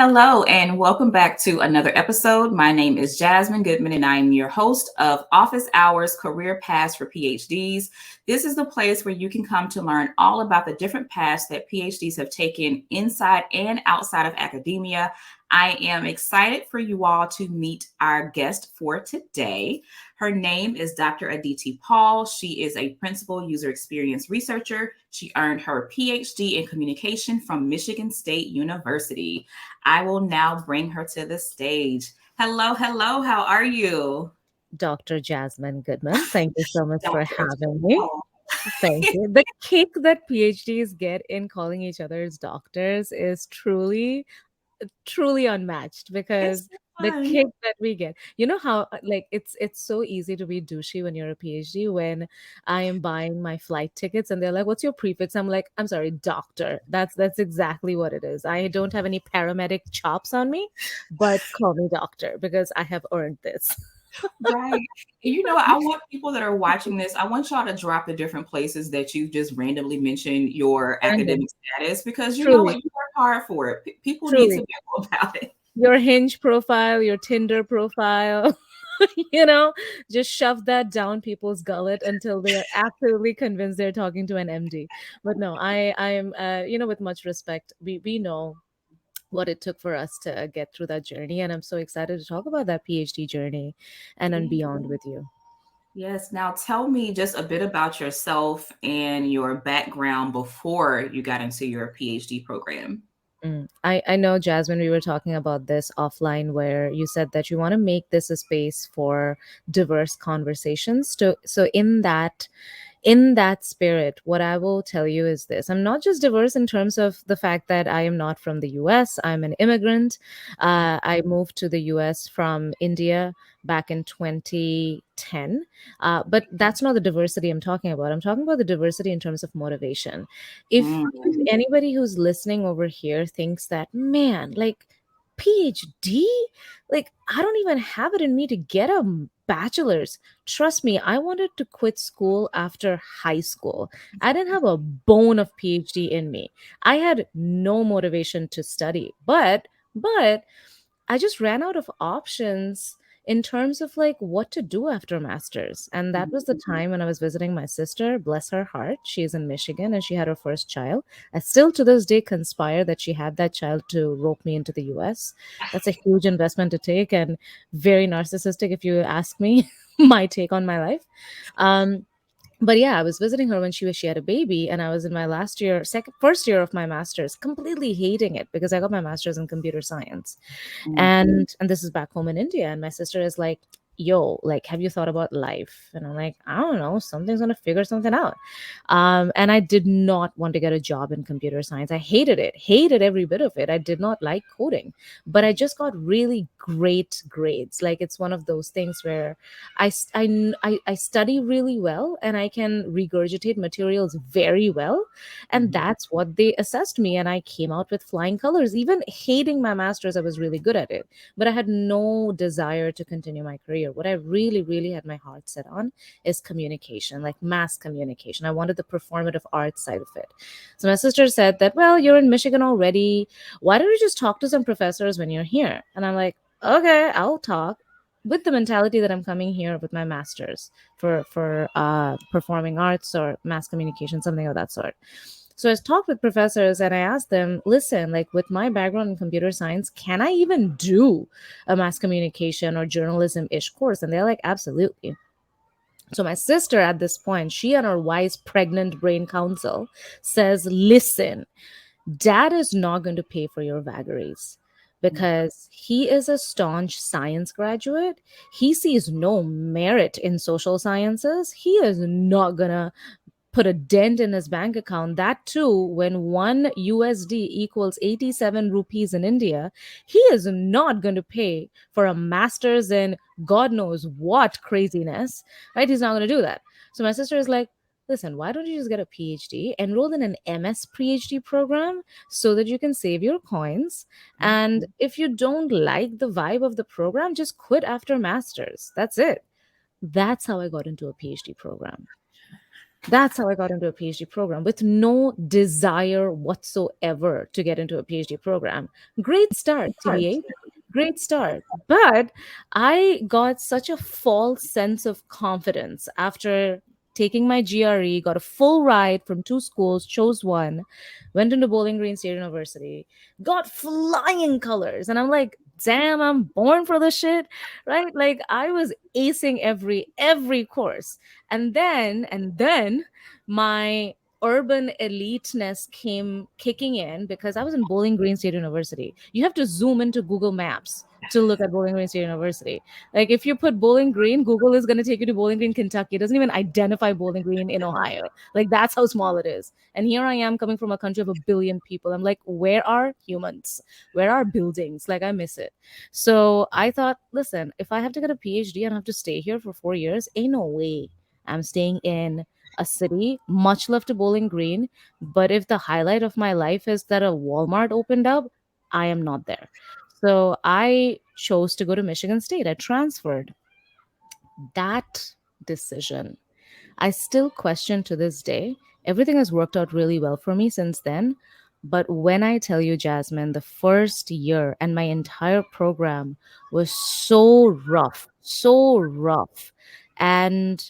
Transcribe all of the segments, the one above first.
Hello, and welcome back to another episode. My name is Jasmin Goodman, and I am your host of Office Hours Career Paths for PhDs. This is the place where you can come to learn all about the different paths that PhDs have taken inside and outside of academia. I am excited for you all to meet our guest for today. Her name is Dr. Aditi Paul. She is a principal user experience researcher. She earned her PhD in communication from Michigan State University. I will now bring her to the stage. Hello, hello. How are you? Dr. Jasmin Goodman. Thank you so much for Dr. having Aditi me. Paul. Thank you. The kick that PhDs get in calling each other's doctors is truly unmatched It's because so the fun. kick that we get, you know how like it's so easy to be douchey when you're a PhD. When I am buying my flight tickets and they're like, "What's your prefix?" I'm like, "I'm sorry, doctor." That's exactly what it is. I don't have any paramedic chops on me, but call me doctor because I have earned this. Right. And you know, I want people that are watching this, I want y'all to drop the different places that you just randomly mentioned your Random. academic status because you know what? Truly, You work hard for it. People need to truly. know about it. Your Hinge profile, your Tinder profile, you know, just shove that down people's gullet until they are absolutely convinced they're talking to an MD. But no, I am, with much respect, we know what it took for us to get through that journey, and I'm so excited to talk about that PhD journey and Yeah. beyond with you. Yes. Now tell me just a bit about yourself and your background before you got into your PhD program. I know, Jasmine, we were talking about this offline where you said that you want to make this a space for diverse conversations. So in that spirit, what I will tell you is this: I'm not just diverse in terms of the fact that I am not from the US, I'm an immigrant. I moved to the US from India back in 2010. But that's not the diversity I'm talking about. I'm talking about the diversity in terms of motivation. If Mm. anybody who's listening over here thinks that, man, like, PhD? Like, I don't even have it in me to get a bachelor's. Trust me, I wanted to quit school after high school. I didn't have a bone of PhD in me. I had no motivation to study. But I just ran out of options in terms of like what to do after masters. And that was the time when I was visiting my sister, bless her heart. She's in Michigan and she had her first child. I still to this day conspire that she had that child to rope me into the US. That's a huge investment to take and very narcissistic if you ask me. My take on my life. Um, but yeah, I was visiting her when she had a baby, and I was in my first year of my master's, completely hating it because I got my master's in computer science, Mm. and this is back home in India, and my sister is like, yo, like, have you thought about life? And I'm like, I don't know, something's gonna figure something out. And I did not want to get a job in computer science. I hated every bit of it. I did not like coding, but I just got really great grades. Like, it's one of those things where I study really well and I can regurgitate materials very well, and Mhm. that's what they assessed me, and I came out with flying colors. Even hating my masters, I was really good at it, but I had no desire to continue my career. What I really had my heart set on is communication, like mass communication. I wanted the performative arts side of it. So my sister said that, well, you're in Michigan already, why don't you just talk to some professors when you're here? And I'm like, okay, I'll talk, with the mentality that I'm coming here with my master's for performing arts or mass communication, something of that sort. So I talked with professors and I asked them, listen, like, with my background in computer science, can I even do a mass communication or journalism ish course? And they're like, absolutely. So my sister at this point, she and her wise pregnant brain counsel says, listen, dad is not going to pay for your vagaries because he is a staunch science graduate. He sees no merit in social sciences. He is not going to put a dent in his bank account. That too, when 1 USD equals 87 rupees in India, he is not going to pay for a master's in God knows what craziness, right? He's not going to do that. So my sister is like, listen, why don't you just get a PhD, enroll in an MS PhD program so that you can save your coins? And if you don't like the vibe of the program, just quit after masters. That's it. That's how I got into a PhD program. That's how I got into a PhD program with no desire whatsoever to get into a PhD program. Great start, TBH. Great start. But I got such a false sense of confidence after taking my GRE, got a full ride from two schools, chose one, went into Bowling Green State University, got flying colors. And I'm like, damn, I'm born for this shit, right? Like I was acing every course. And then my urban eliteness came kicking in because I was in Bowling Green State University. You have to zoom into Google Maps to look at Bowling Green State University. Like if you put Bowling Green, Google is going to take you to Bowling Green, Kentucky. It doesn't even identify Bowling Green in Ohio. Like that's how small it is. And here I am coming from a country of a billion people. I'm like, where are humans? Where are buildings? Like I miss it. So I thought, listen, if I have to get a PhD and I have to stay here for 4 years, ain't no way I'm staying in a city. Much love to Bowling Green, but if the highlight of my life is that a Walmart opened up, I am not there. So I chose to go to Michigan State. I transferred. That decision I still question to this day. Everything has worked out really well for me since then. But when I tell you, Jasmine, the first year and my entire program was so rough, so rough. And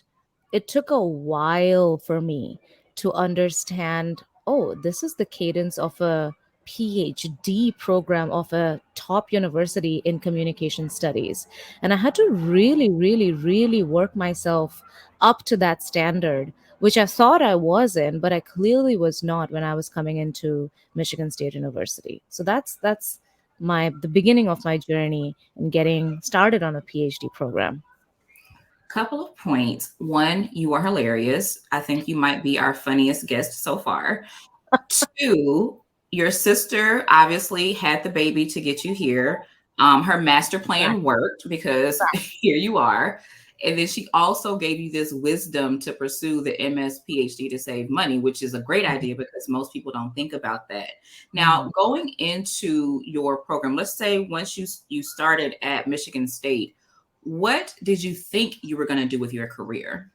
it took a while for me to understand, oh, this is the cadence of a PhD program of a top university in communication studies. And I had to really, really, really work myself up to that standard, which I thought I was in, but I clearly was not when I was coming into Michigan State University. So that's my the beginning of my journey in getting started on a PhD program. Couple of points. One, you are hilarious. I think you might be our funniest guest so far. Two, your sister obviously had the baby to get you here. Her master Right. plan worked because here you are. And then she also gave you this wisdom to pursue the MS PhD to save money, which is a great idea because most people don't think about that. Now, Mhm. going into your program, let's say once you started at Michigan State, what did you think you were going to do with your career?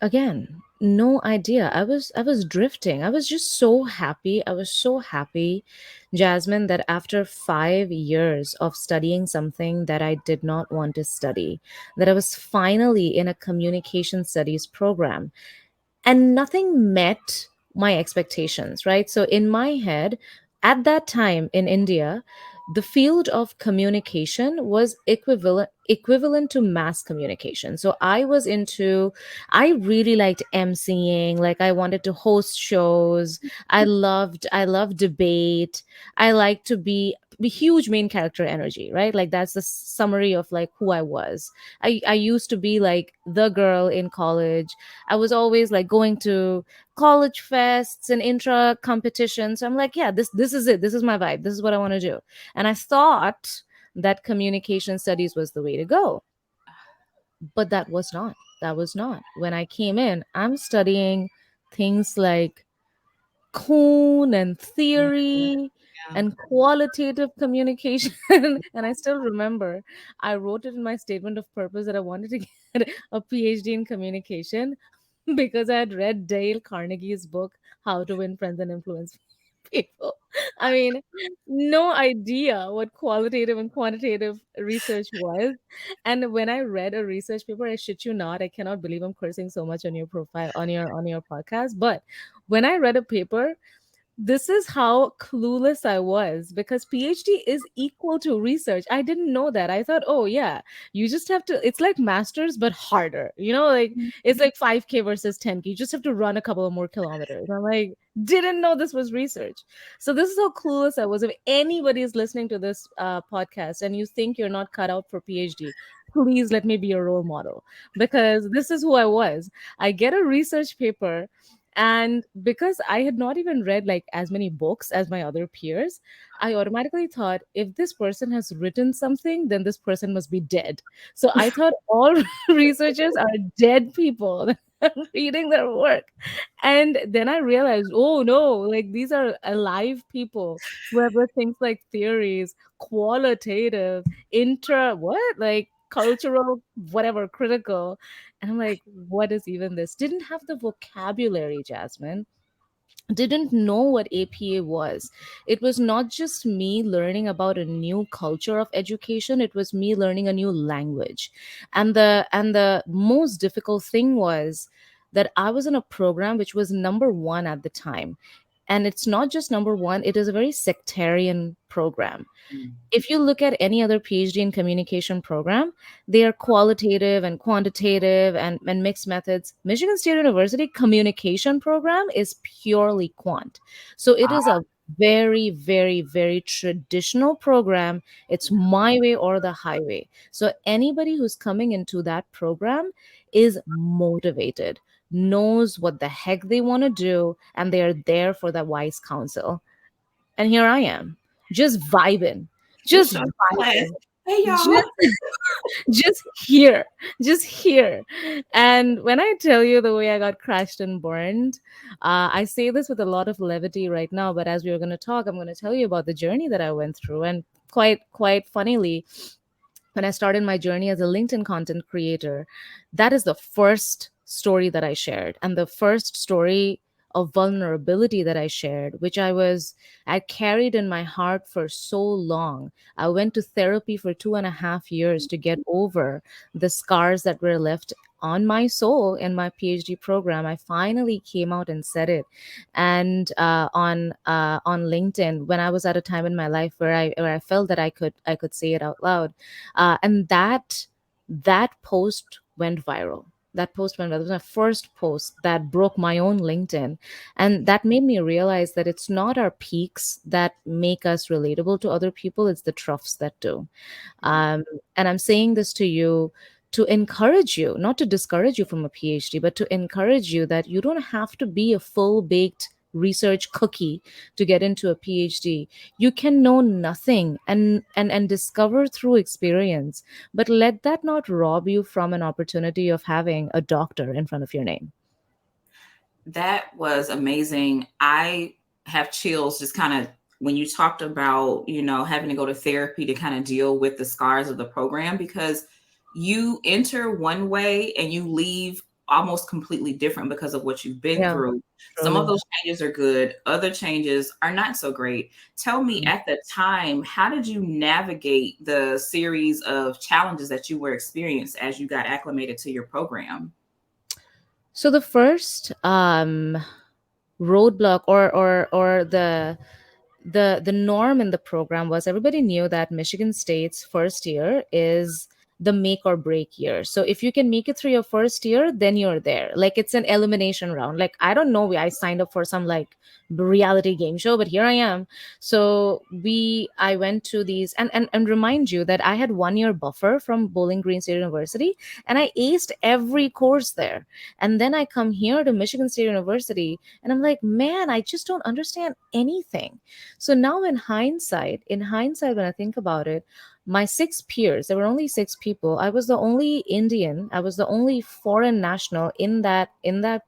Again, no idea. I was drifting. I was just so happy. I was so happy, Jasmine, that after 5 years of studying something that I did not want to study, that I was finally in a communication studies program and nothing met my expectations, right? So in my head, at that time in India, the field of communication was equivalent to mass communication. So I really liked emceeing, like I wanted to host shows. I loved debate. I like to be huge main character energy, right? Like that's the summary of like who I was. I used to be like the girl in college. I was always like going to college fests and intra competitions. I'm like, yeah, this is it. This is my vibe. This is what I want to do. And I thought that communication studies was the way to go. But that was not. That was not. When I came in, I'm studying things like Kuhn and Yeah. theory and qualitative communication. And I still remember I wrote it in my statement of purpose that I wanted to get a PhD in communication because I had read Dale Carnegie's book, How to Win Friends and Influence People. I mean, no idea what qualitative and quantitative research was. And when I read a research paper, I shit you not, I cannot believe I'm cursing so much on your profile, on your podcast. But when I read a paper, this is how clueless I was because PhD is equal to research. I didn't know that. I thought, oh, yeah, you just have to, it's like masters, but harder. Like it's like 5K versus 10K. You just have to run a couple of more kilometers. I'm like, didn't know this was research. So this is how clueless I was. If anybody is listening to this podcast and you think you're not cut out for PhD, please let me be your role model because this is who I was. I get a research paper, and because I had not even read like as many books as my other peers, I automatically thought if this person has written something, then this person must be dead. So I thought all researchers are dead people reading their work. And then I realized, oh no, like these are alive people who have read things like theories, qualitative, intra, what? Like cultural, whatever, critical. And I'm like, what is even this? Didn't have the vocabulary, Jasmine, didn't know what APA was. It was not just me learning about a new culture of education, it was me learning a new language. And the most difficult thing was that I was in a program which was number 1 at the time. And it's not just number 1, it is a very sectarian program. Mm. If you look at any other PhD in communication program, they are qualitative and quantitative and mixed methods. Michigan State University communication program is purely quant. So it is a very, very, very traditional program. It's my way or the highway. So anybody who's coming into that program is motivated, knows what the heck they want to do, and they are there for the wise counsel. And here I am, just vibing, Just just showing class. vibing, Hey, y'all. just just here, just here. And when I tell you the way I got crashed and burned, I say this with a lot of levity right now, but as we are going to talk, I'm going to tell you about the journey that I went through. And quite funnily, when I started my journey as a LinkedIn content creator, that is the first story that I shared, and the first story of vulnerability that I shared, which I carried in my heart for so long. I went to therapy for 2.5 years to get over the scars that were left on my soul in my PhD program. I finally came out and said it, and on LinkedIn, when I was at a time in my life where I felt that I could say it out loud, and that post went viral. That post went viral. It was my first post that broke my own LinkedIn, and that made me realize that it's not our peaks that make us relatable to other people; it's the troughs that do. Yeah. um, and I'm saying this to you to encourage you, not to discourage you from a PhD, but to encourage you that you don't have to be a full baked research cookie to get into a PhD. You can know nothing and discover through experience, but let that not rob you from an opportunity of having a doctor in front of your name. That was amazing. I have chills just kind of when you talked about, having to go to therapy to kind of deal with the scars of the program, because you enter one way and you leave almost completely different because of what you've been Yeah, through. Some of truly. those changes are good, other changes are not so great. Tell me, at the time, how did you navigate the series of challenges that you were experiencing as you got acclimated to your program? So the first roadblock, or the norm in the program was, everybody knew that Michigan State's first year is the make or break year. So if you can make it through your first year, then you're there. Like, it's an elimination round. Like, I don't know, I signed up for some like reality game show, but here I am. So I went to these, and remind you that I had 1 year buffer from Bowling Green State University, and I aced every course there. And then I come here to Michigan State University, and I'm like, man, I just don't understand anything. So now, in hindsight, when I think about it, my 6 peers, there were only 6 people. I was the only Indian. I was the only foreign national in that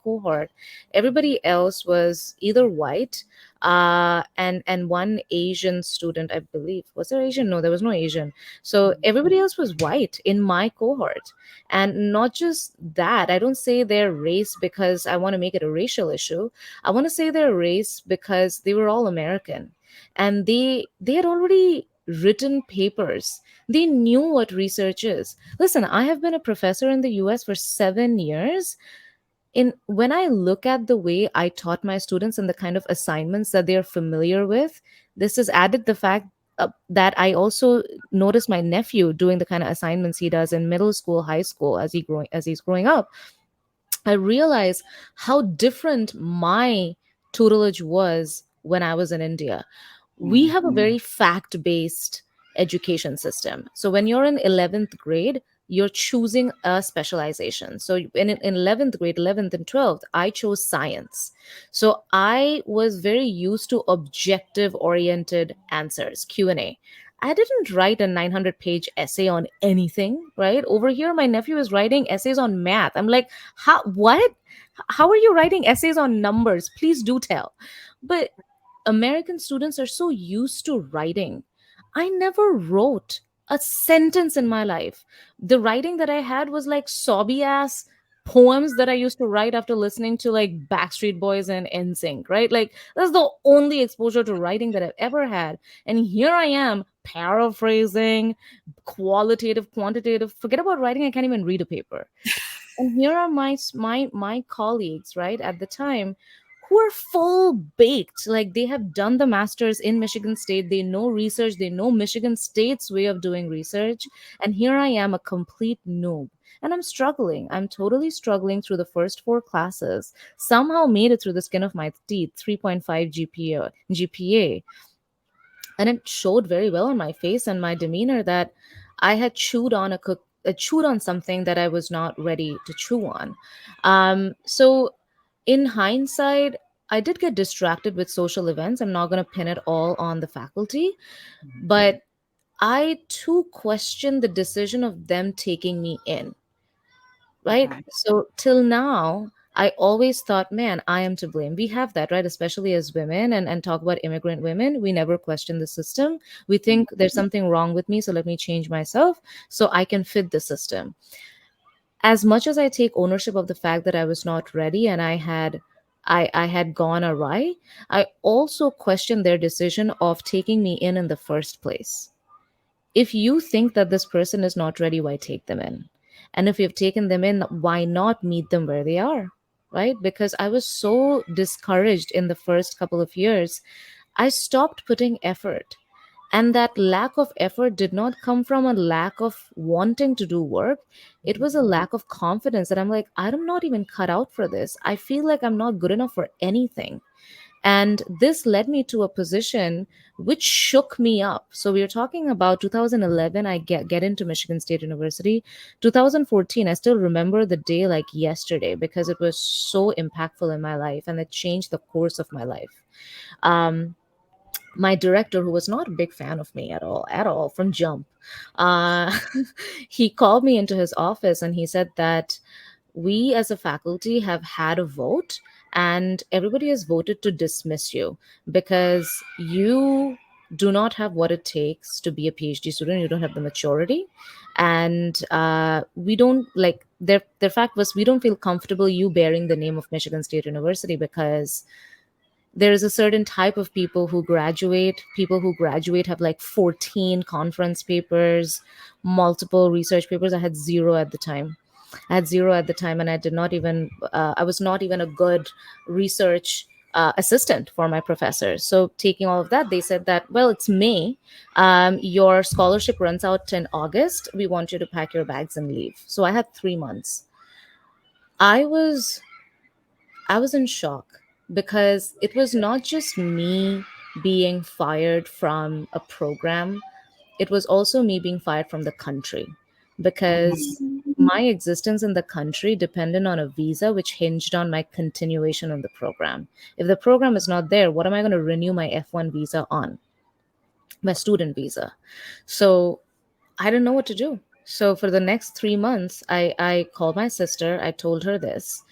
cohort. Everybody else was either white, and one Asian student, I believe. Was there Asian? No, there was no Asian. So everybody else was white in my cohort. And not just that, I don't say their race because I want to make it a racial issue. I want to say their race because they were all American, and they had already written papers. They knew what research is. Listen, I have been a professor in the US for 7 years. In When I look at the way I taught my students and the kind of assignments that they're familiar with, this has added the fact that I also notice my nephew doing the kind of assignments he does in middle school, high school, as he's growing up. I realize how different my tutelage was when I was in India. We have a very fact based education system. So when you're in 11th grade, you're choosing a specialization. So in 11th grade, 11th and 12th, I chose science. So I was very used to objective oriented answers, Q&A. I didn't write a 900-page essay on anything, right? Over here, my nephew is writing essays on math. I'm like, what? How are you writing essays on numbers? Please do tell. But American students are so used to writing. I never wrote a sentence in my life. The writing that I had was like sobby ass poems that I used to write after listening to like Backstreet Boys and NSYNC, right? Like that's the only exposure to writing that I've ever had. And here I am paraphrasing, qualitative, quantitative. Forget about writing, I can't even read a paper. And here are my colleagues, right, at the time, who are full baked, like they have done the masters in Michigan State, they know research, they know Michigan State's way of doing research, and here I am, a complete noob. And I'm totally struggling through the first four classes, somehow made it through the skin of my teeth, 3.5 GPA. And it showed very well on my face and my demeanor that I had chewed on something that I was not ready to chew on. So in hindsight, I did get distracted with social events. I'm not going to pin it all on the faculty, but I too questioned the decision of them taking me in, right? Okay. So till now, I always thought, man, I am to blame. We have that, right? Especially as women, and talk about immigrant women. We never question the system. We think there's something wrong with me, so let me change myself so I can fit the system. As much as I take ownership of the fact that I was not ready and I had gone awry, I also question their decision of taking me in the first place. If you think that this person is not ready, why take them in? And if you've taken them in, why not meet them where they are? Right? Because I was so discouraged in the first couple of years, I stopped putting effort. And that lack of effort did not come from a lack of wanting to do work. It was a lack of confidence that I'm like, I'm not even cut out for this. I feel like I'm not good enough for anything. And this led me to a position which shook me up. So we are talking about 2011, I get into Michigan State University. 2014, I still remember the day like yesterday because it was so impactful in my life and it changed the course of my life. Um, my director, who was not a big fan of me at all from jump, uh, he called me into his office and he said that we as a faculty have had a vote and everybody has voted to dismiss you because you do not have what it takes to be a PhD student. You don't have the maturity, and we don't like their fact was we don't feel comfortable you bearing the name of Michigan State University because there is a certain type of people who graduate have like 14 conference papers, multiple research papers. I had zero at the time, and I did not even I was not even a good research assistant for my professors. So taking all of that, they said that, well, it's May, your scholarship runs out in August, we want you to pack your bags and leave. So I had 3 months. I was i was in shock because it was not just me being fired from a program, it was also me being fired from the country because my existence in the country depended on a visa which hinged on my continuation on the program. If the program is not there, what am I going to renew my F1 visa on? My student visa. So I didn't know what to do. So for the next 3 months, I called my sister. I told her this.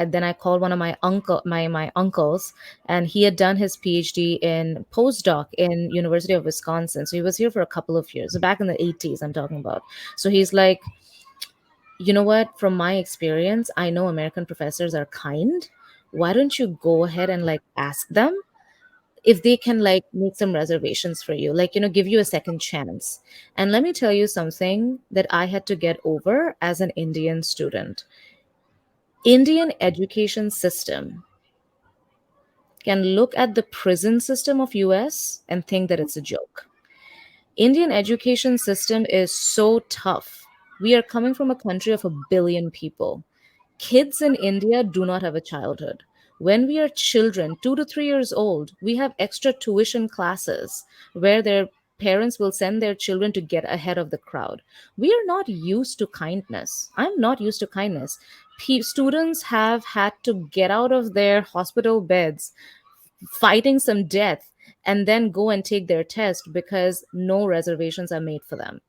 Then I called one of my uncles, and he had done his PhD in postdoc in University of Wisconsin. So he was here for a couple of years. So back in the 80s, I'm talking about. So he's like, you know what? From my experience, I know American professors are kind. Why don't you go ahead and like ask them if they can like make some reservations for you, like, give you a second chance. And let me tell you something that I had to get over as an Indian student. Indian education system can look at the prison system of US and think that it's a joke. Indian education system is so tough. We are coming from a country of 1 billion people. Kids in India do not have a childhood. When we are children, 2 to 3 years old, we have extra tuition classes where their parents will send their children to get ahead of the crowd. We are not used to kindness. I'm not used to kindness. Students have had to get out of their hospital beds fighting some death and then go and take their test because no reservations are made for them,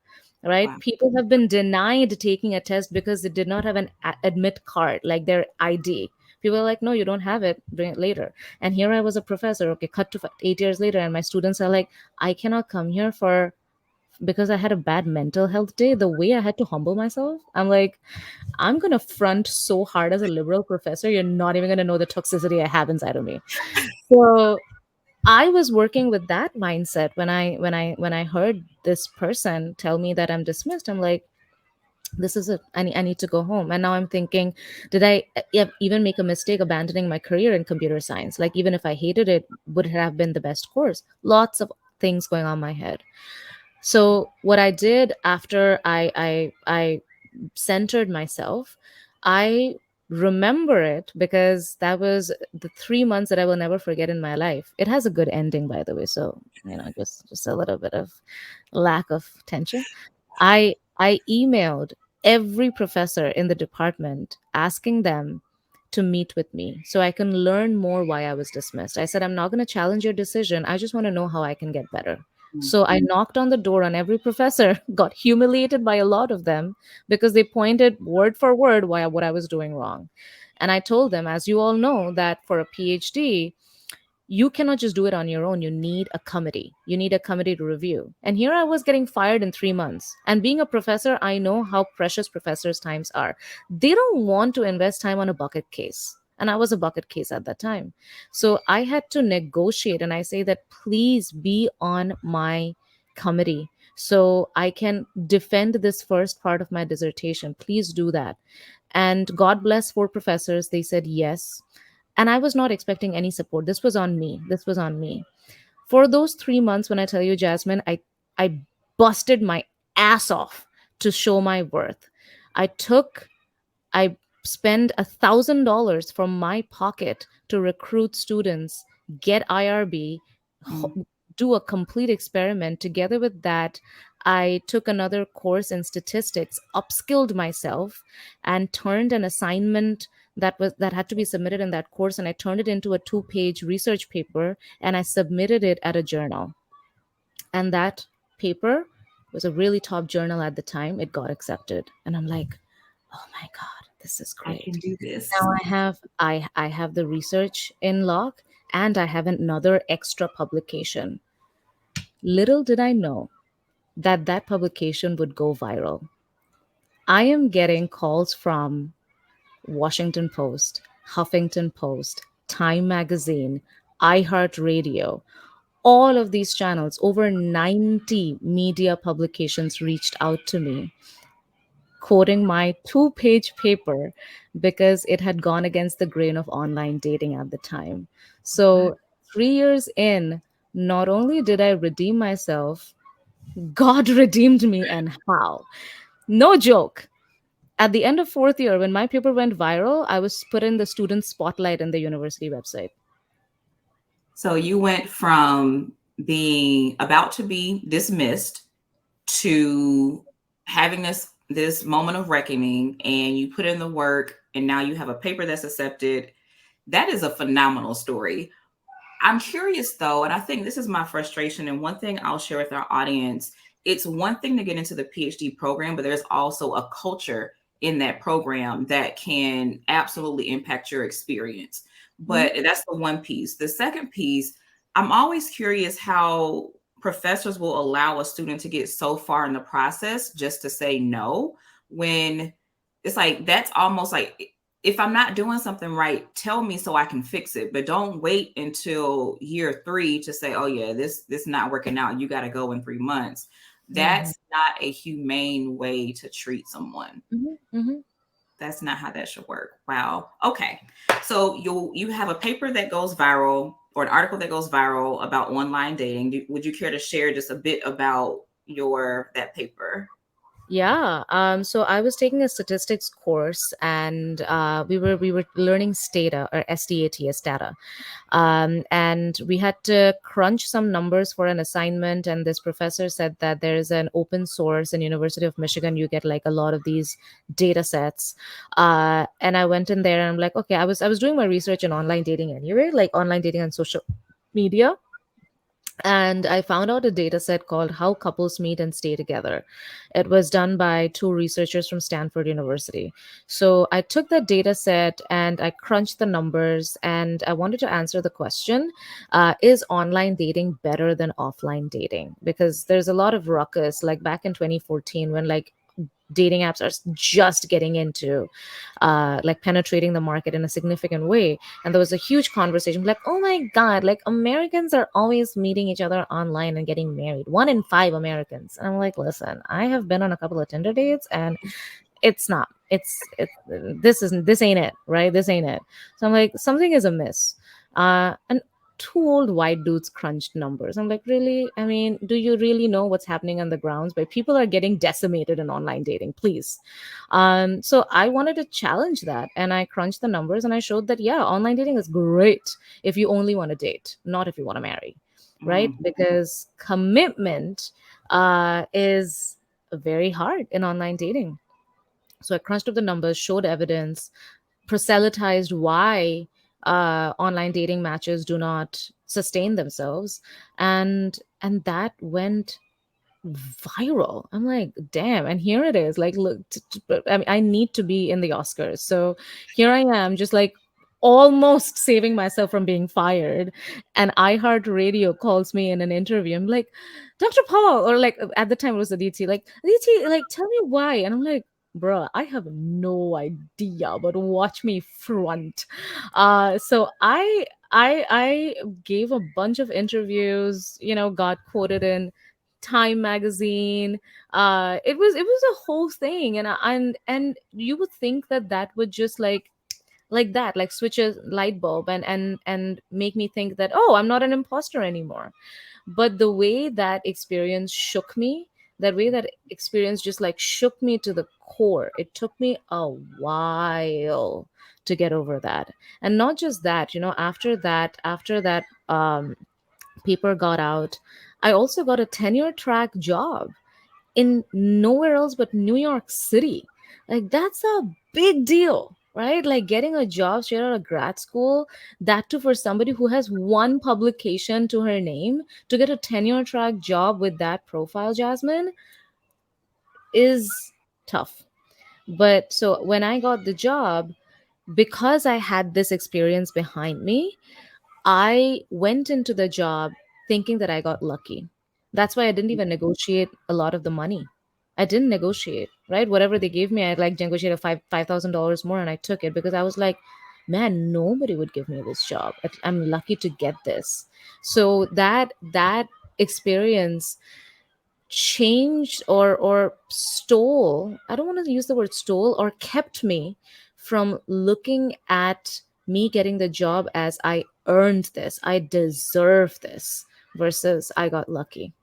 right? Wow. People have been denied taking a test because they did not have an admit card, like their ID. People are like, no, you don't have it, bring it later. And here I was a professor, okay, cut to 8 years later, and my students are like, I cannot come here for because I had a bad mental health day, the way I had to humble myself, I'm like, I'm going to front so hard as a liberal professor. You're not even going to know the toxicity I have inside of me. So I was working with that mindset when I heard this person tell me that I'm dismissed. I'm like, this is it. I need to go home. And now I'm thinking, did I even make a mistake abandoning my career in computer science? Like, even if I hated it, would it have been the best course? Lots of things going on in my head. So what I did after I centered myself, I remember it because that was the 3 months that I will never forget in my life. It has a good ending, by the way. So, just a little bit of lack of tension. I emailed every professor in the department asking them to meet with me so I can learn more why I was dismissed. I said, I'm not going to challenge your decision. I just want to know how I can get better. So I knocked on the door on every professor, got humiliated by a lot of them because they pointed word for word why what I was doing wrong. And I told them, as you all know, that for a PhD, you cannot just do it on your own. You need a committee. You need a committee to review. And here I was getting fired in 3 months. And being a professor, I know how precious professors' times are. They don't want to invest time on a bucket case. And I was a bucket case at that time. So I had to negotiate and I say that please be on my committee so I can defend this first part of my dissertation. Please do that. And God bless 4 professors. They said yes. And I was not expecting any support. This was on me. This was on me. For those 3 months, when I tell you, Jasmine, I busted my ass off to show my worth. I took I spend $1,000 from my pocket to recruit students, get IRB, Mm. do a complete experiment. Together with that, I took another course in statistics, upskilled myself, and turned an assignment that had to be submitted in that course, and I turned it into a 2-page research paper, and I submitted it at a journal. And that paper was a really top journal at the time. It got accepted, and I'm like, oh my god, this is I great. can do this. Now I have the research in log, and I have another extra publication. Little did I know that that publication would go viral. I am getting calls from Washington Post, Huffington Post, Time Magazine, iHeartRadio. All of these channels, over 90 media publications reached out to me quoting my 2-page paper because it had gone against the grain of online dating at the time. What? So, 3 years in, not only did I redeem myself, God redeemed me, and how? No joke. At the end of 4th year, when my paper went viral, I was put in the student spotlight in the university website. So you went from being about to be dismissed to having this moment of reckoning, and you put in the work, and now you have a paper that's accepted. That is a phenomenal story. I'm curious though, and I think this is my frustration, and one thing I'll share with our audience, it's one thing to get into the PhD program, but there's also a culture in that program that can absolutely impact your experience. Mhm. But that's the one piece. The second piece, I'm always curious how professors will allow a student to get so far in the process just to say no, when it's like that's almost like, if I'm not doing something right, tell me so I can fix it. But don't wait until year 3 to say, "Oh yeah, this not working out. You got to go in 3 months." Mhm. That's not a humane way to treat someone. Mhm. Mhm. That's not how that should work. Wow. Okay. So you have a paper that goes viral, or an article that goes viral about online dating. Would you care to share just a bit about your that paper? Yeah. So I was taking a statistics course, and we were learning STATA, or STATS data, and we had to crunch some numbers for an assignment. And this professor said that there is an open source in University of Michigan. You get like a lot of these data sets, and I went in there and I'm like, okay, I was doing my research in online dating anyway, like online dating on social media. And I found out a data set called How Couples Meet and Stay Together. It was done by two researchers from Stanford University. So I took that data set and I crunched the numbers, and I wanted to answer the question, is online dating better than offline dating? Because there's a lot of ruckus, like back in 2014 when like dating apps are just getting into like penetrating the market in a significant way, and there was a huge conversation like, oh my god, like Americans are always meeting each other online and getting married, 1 in 5 Americans. And I'm like, listen, I have been on a couple of Tinder dates, and it's not, this ain't it, right? This ain't it. So I'm like, something is amiss. And two old white dudes crunched numbers. I'm like, really? I mean, do you really know what's happening on the grounds? But people are getting decimated in online dating, please. So I wanted to challenge that, and I crunched the numbers and I showed that, yeah, online dating is great if you only want to date, not if you want to marry, right? Mm. Because commitment is very hard in online dating. So I crunched up the numbers, showed evidence, proselytized why online dating matches do not sustain themselves, and that went viral. I'm like, damn. And here it is. Like, look, I mean, I need to be in the Oscars. So here I am, just like almost saving myself from being fired. And iHeartRadio calls me in an interview. I'm like, Dr. Paul, or like at the time it was Aditi, like, Aditi, like, tell me why. And I'm like, bruh, I have no idea, but watch me front. So I gave a bunch of interviews, got quoted in Time magazine. It was a whole thing, and you would think that that would just like that, like switch a light bulb and make me think that, oh, I'm not an imposter anymore. But the way that experience shook me, that way that experience just like shook me to the core. It took me a while to get over that. And not just that, after that paper got out, I also got a tenure track job in nowhere else but New York City. Like, that's a big deal, right? Like, getting a job straight out of grad school, that too for somebody who has one publication to her name, to get a tenure track job with that profile, Jasmine, is tough. But so when I got the job, because I had this experience behind me, I went into the job thinking that I got lucky. That's why I didn't even negotiate a lot of the money. I didn't negotiate, right? Whatever they gave me, I like negotiated $5,000 more, and I took it because I was like, man, nobody would give me this job. I'm lucky to get this. So that experience changed or stole, I don't want to use the word stole, or kept me from looking at me getting the job as I earned this, I deserve this, versus I got lucky.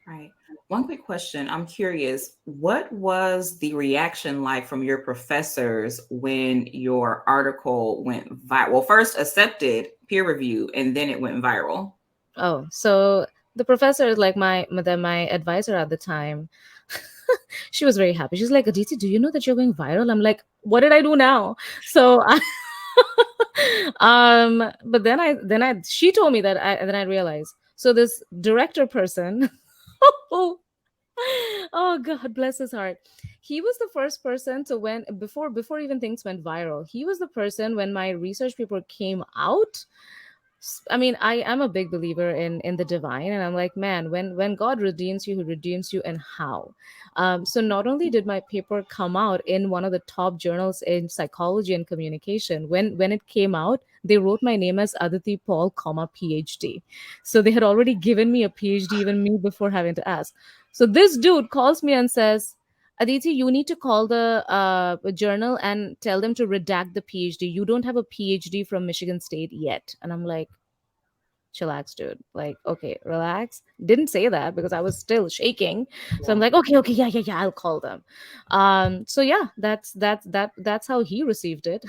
Right. One quick question. I'm curious, what was the reaction like from your professors when your article went viral? Well, first accepted, peer review, and then it went viral. Oh, so the professor is like my advisor at the time. She was very happy. She's like, Aditi, do you know that you're going viral? I'm like, what did I do now? So I but then I she told me that, then I realized. So this director person, oh, oh god bless his heart, he was the first person to, when before even things went viral, he was the person when my research paper came out. I mean, I am a big believer in the divine, and I'm like, man, when God redeems you, He redeems you, and how? So not only did my paper come out in one of the top journals in psychology and communication, when it came out, they wrote my name as Aditi Paul, comma PhD. So they had already given me a PhD even me before having to ask. So this dude calls me and says, Aditi, you need to call the journal and tell them to redact the PhD. You don't have a PhD from Michigan State yet. And I'm like, chillax, dude. Like, okay, relax. Didn't say that because I was still shaking. So I'm Yeah. like, okay, yeah, yeah, yeah, I'll call them. So yeah, that's how he received it.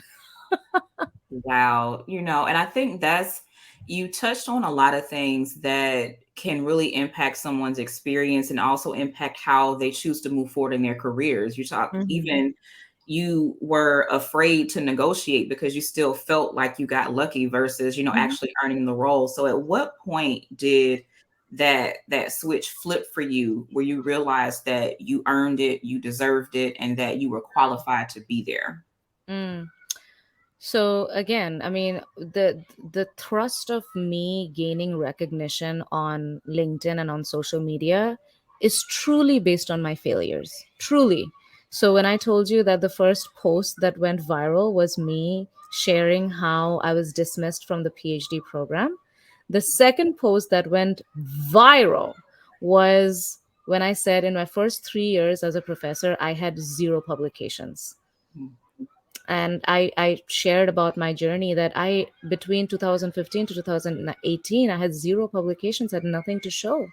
Wow. And I think you touched on a lot of things that can really impact someone's experience and also impact how they choose to move forward in their careers. You talk Mhm. even you were afraid to negotiate because you still felt like you got lucky versus, Mhm. actually earning the role. So at what point did that switch flip for you where you realized that you earned it, you deserved it, and that you were qualified to be there? Mm. So again, I mean, the thrust of me gaining recognition on LinkedIn and on social media is truly based on my failures. Truly. So when I told you that the first post that went viral was me sharing how I was dismissed from the PhD program, the second post that went viral was when I said in my first 3 years as a professor, I had zero publications. Mm. And I shared about my journey that I between 2015 to 2018 I had zero publications, had nothing to show,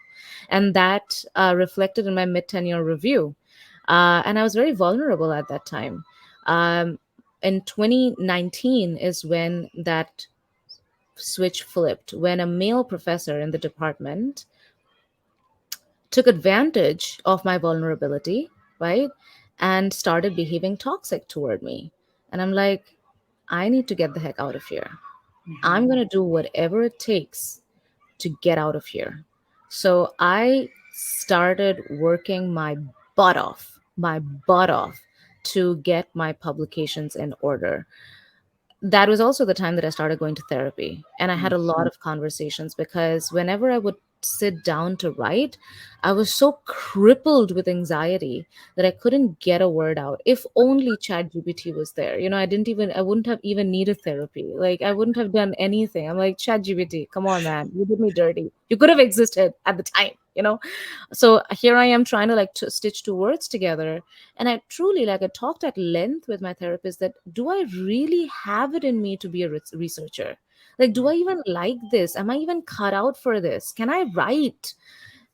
and that reflected in my mid-tenure review, and I was very vulnerable at that time. In 2019 is when that switch flipped, when a male professor in the department took advantage of my vulnerability, right? And started behaving toxic toward me. And I'm like, I need to get the heck out of here. I'm Mhm. going to do whatever it takes to get out of here. So I started working my butt off to get my publications in order. That was also the time that I started going to therapy. And I had Mm. a lot of conversations because whenever I would sit down to write, I was so crippled with anxiety that I couldn't get a word out. If only ChatGPT was there. I wouldn't have even needed therapy. Like, I wouldn't have done anything. I'm like, ChatGPT, come on, man. You did me dirty. You could have existed at the time. So here I am trying to like to stitch two words together, and I truly like I talked at length with my therapist that do I really have it in me to be a researcher? Like, do I even like this? Am I even cut out for this? Can I write?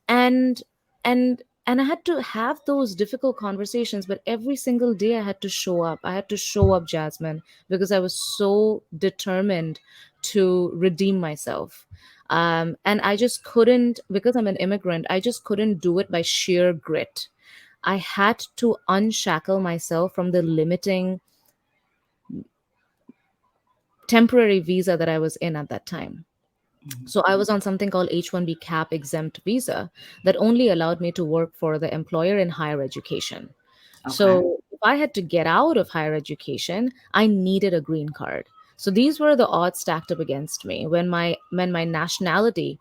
And and I had to have those difficult conversations, but every single day I had to show up. I had to show up, Jasmine, because I was so determined to redeem myself. And I just couldn't, because I'm an immigrant, I just couldn't do it by sheer grit. I had to unshackle myself from the limiting temporary visa that I was in at that time. Mhm. So I was on something called H-1B cap exempt visa that only allowed me to work for the employer in higher education. Okay. So if I had to get out of higher education, I needed a green card. So these were the odds stacked up against me when my nationality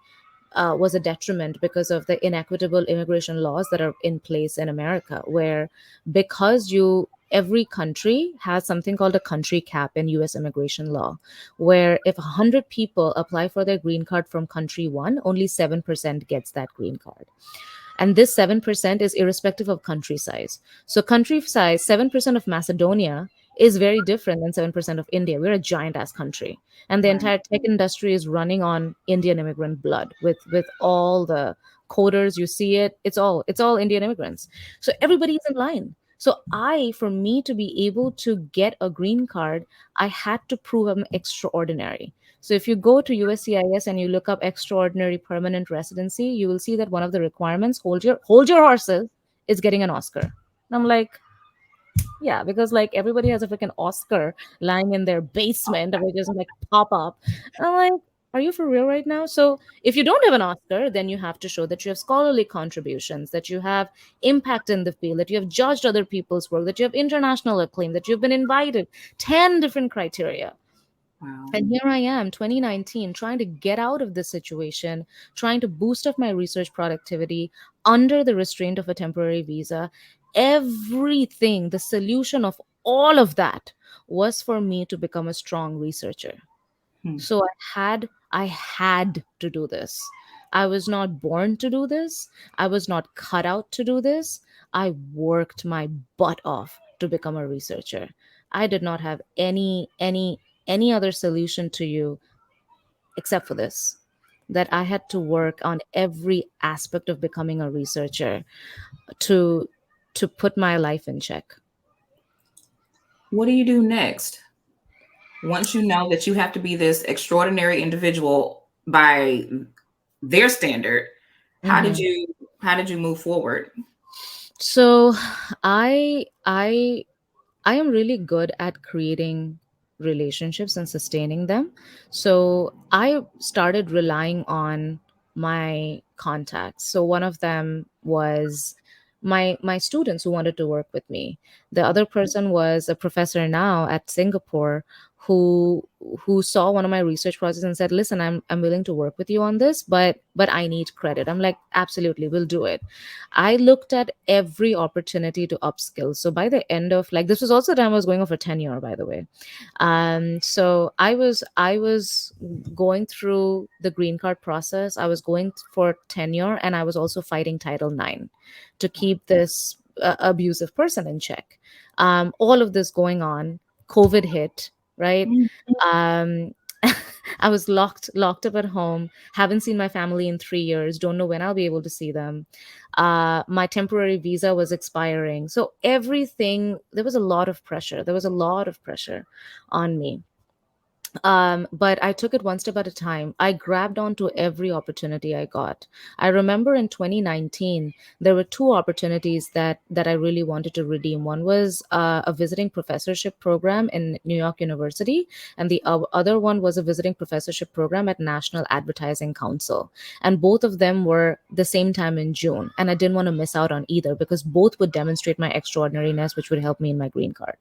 was a detriment because of the inequitable immigration laws that are in place in America, where because you every country has something called a country cap in US immigration law, where if 100 people apply for their green card from country one, only 7% gets that green card. And this 7% is irrespective of country size. So, country size, 7% of Macedonia is very different than 7% of India. We're a giant ass country. And the Right. entire tech industry is running on Indian immigrant blood with all the coders. You see it, it's all Indian immigrants. So everybody's in line. So for me to be able to get a green card, I had to prove I'm extraordinary. So if you go to USCIS and you look up extraordinary permanent residency, you will see that one of the requirements, hold your horses, is getting an Oscar. And I'm like, yeah, because like everybody has a freaking Oscar lying in their basement that will just like pop up. And I'm like, are you for real right now? So if you don't have an Oscar, then you have to show that you have scholarly contributions, that you have impact in the field, that you have judged other people's work, that you have international acclaim, that you've been invited. 10 different criteria. Wow. And here I am, 2019, trying to get out of this situation, trying to boost up my research productivity under the restraint of a temporary visa. Everything, the solution of all of that was for me to become a strong researcher. Hmm. So I had to do this. I was not born to do this. I was not cut out to do this. I worked my butt off to become a researcher. I did not have any other solution to you except for this, that I had to work on every aspect of becoming a researcher to put my life in check. What do you do next? Once you know that you have to be this extraordinary individual by their standard, how did Mhm. you how did you move forward? So I I am really good at creating relationships and sustaining them. So I started relying on my contacts. So one of them was my students who wanted to work with me. The other person was a professor now at Singapore who who saw one of my research projects and said, "Listen, I'm willing to work with you on this, but I need credit." I'm like, "Absolutely, we'll do it." I looked at every opportunity to upskill. So by the end of, like, this was also the time I was going on for tenure, by the way. So I was going through the green card process. I was going for tenure, and I was also fighting Title IX to keep this abusive person in check. All of this going on, COVID hit, right? Mhm. Um, I was locked up at home. Haven't seen my family in 3 years. Don't know when I'll be able to see them. My temporary visa was expiring. So everything, there was a lot of pressure. There was a lot of pressure on me. But I took it one step at a time. I grabbed onto every opportunity I got. I remember in 2019 there were two opportunities that I really wanted to redeem. One was a visiting professorship program in New York University, and the other one was a visiting professorship program at National Advertising Council. And both of them were the same time in June, and I didn't want to miss out on either because both would demonstrate my extraordinariness, which would help me in my green card,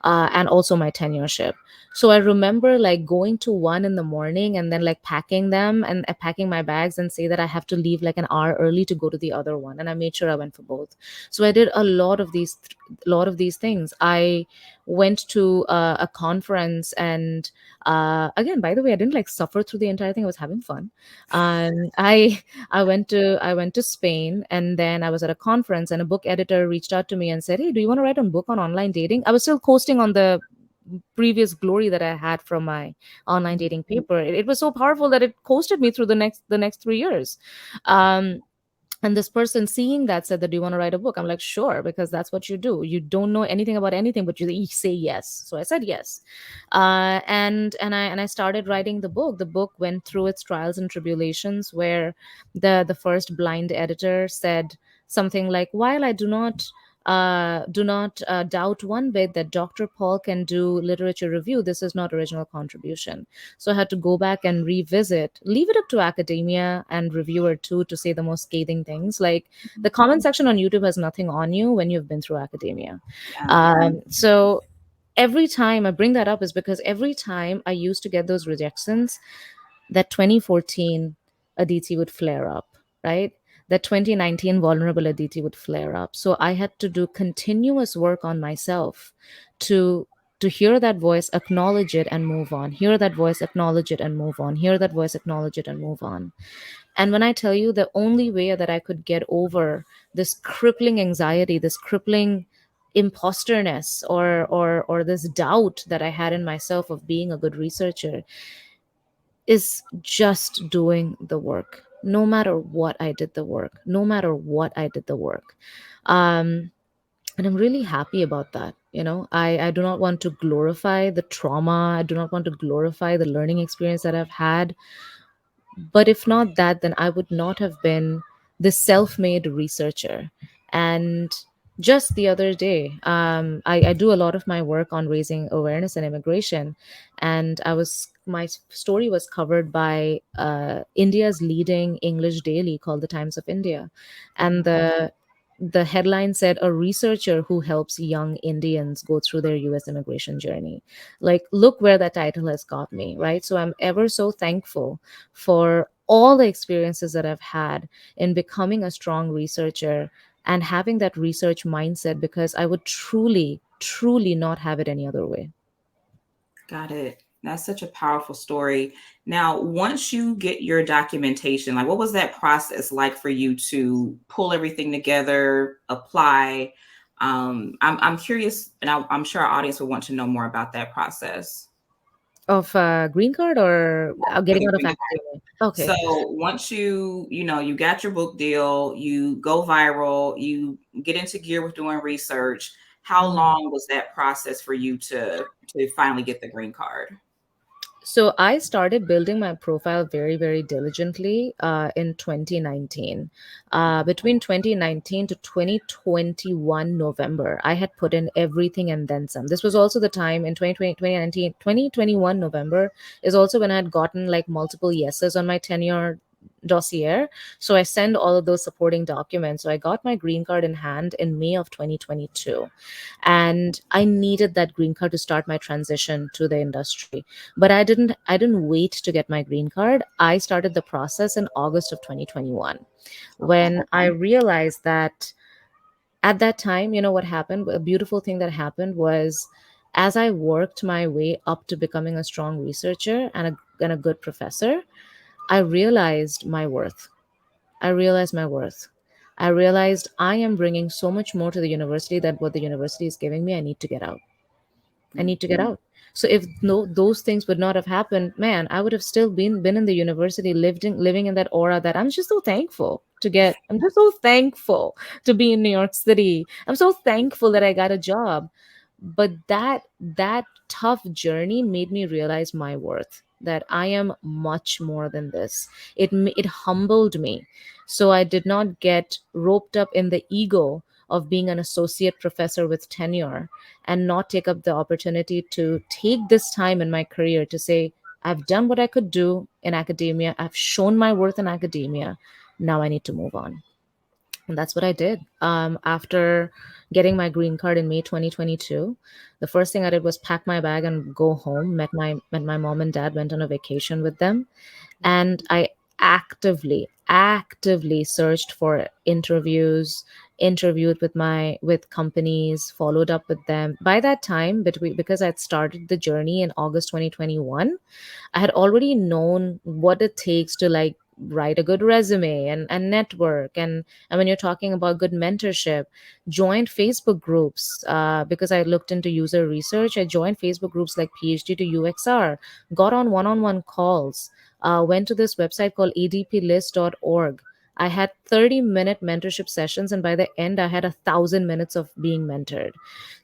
and also my tenureship. So I remember like going to one in the morning and then like packing them and packing my bags and say that I have to leave like an hour early to go to the other one. And I made sure I went for both. So I did a lot of these things. I went to a conference, and again, by the way, I didn't like suffer through the entire thing. I was having fun. I went to Spain, and then I was at a conference, and a book editor reached out to me and said, "Hey, do you want to write a book on online dating?" I was still coasting on the previous glory that I had from my online dating paper. It was so powerful that it coasted me through the next 3 years. Um, and this person seeing that said that, "Do you want to write a book?" I'm like, "Sure," because that's what you do. You don't know anything about anything, but you say yes. So I said yes. And I started writing the book. The book went through its trials and tribulations, where the first blind editor said something like, "While I do not doubt one bit that Dr. Paul can do literature review, this is not original contribution." So I had to go back and revisit, leave it up to academia and reviewer too to say the most scathing things. Like, the comment section on YouTube has nothing on you when you've been through academia. Yeah. So every time I bring that up is because every time I used to get those rejections, that 2014 Aditi would flare up, right? That 2019 vulnerable Aditi would flare up. So I had to do continuous work on myself to hear that voice, acknowledge it, and move on. Hear that voice, acknowledge it, and move on. Hear that voice, acknowledge it, and move on. And when I tell you, the only way that I could get over this crippling anxiety, this crippling imposterness, or this doubt that I had in myself of being a good researcher, is just doing the work. No matter what, I did the work. No matter what, I did the work. Um, and I'm really happy about that. I do not want to glorify the trauma. I do not want to glorify the learning experience that I've had. But if not that, then I would not have been this self-made researcher. And just the other day, I do a lot of my work on raising awareness and immigration, and my story was covered by India's leading English daily called the Times of India, and the headline said, "A researcher who helps young Indians go through their US immigration journey." Like, look where that title has got me, right? So I'm ever so thankful for all the experiences that I've had in becoming a strong researcher and having that research mindset, because I would truly, truly not have it any other way. Got it. That's such a powerful story. Now, once you get your documentation, like what was that process like for you to pull everything together, apply? I'm curious, and I'm sure our audience will want to know more about that process. Of green card or For getting the out of green academia? So Okay. once you got your book deal, you go viral, you get into gear with doing research. How Mhm. long was that process for you to finally get the green card? So I started building my profile very, very diligently in 2019. Between 2019 to 2021 November, I had put in everything and then some. This was also the time in 2020, 2019, 2021 November is also when I had gotten like multiple yeses on my tenure dossier. So I send all of those supporting documents. So I got my green card in hand in May of 2022, and I needed that green card to start my transition to the industry. But I didn't wait to get my green card. I started the process in August of 2021 Okay. when I realized that at that time, you know what happened? A beautiful thing that happened was as I worked my way up to becoming a strong researcher and a good professor, I realized my worth. I realized my worth. I realized I am bringing so much more to the university than what the university is giving me. I need to get out. I need to get Mhm. out. So if no those things would not have happened, man, I would have still been in the university, living in that aura that I'm just so thankful to get. I'm just so thankful to be in New York City. I'm so thankful that I got a job. But that tough journey made me realize my worth, that I am much more than this. It humbled me. So I did not get roped up in the ego of being an associate professor with tenure and not take up the opportunity to take this time in my career to say, I've done what I could do in academia, I've shown my worth in academia, now I need to move on. And that's what I did. After getting my green card in May 2022, the first thing I did was pack my bag and go home. Met my mom and dad, went on a vacation with them, and I actively searched for interviews, interviewed with companies, followed up with them. By that time, because I'd started the journey in August 2021, I had already known what it takes to like write a good resume and network, and when you're talking about good mentorship, joined Facebook groups, because I looked into user research. I joined Facebook groups like PhD to UXR, got on one-on-one calls, went to this website called adplist.org. I had 30-minute mentorship sessions, and by the end, I had 1,000 minutes of being mentored.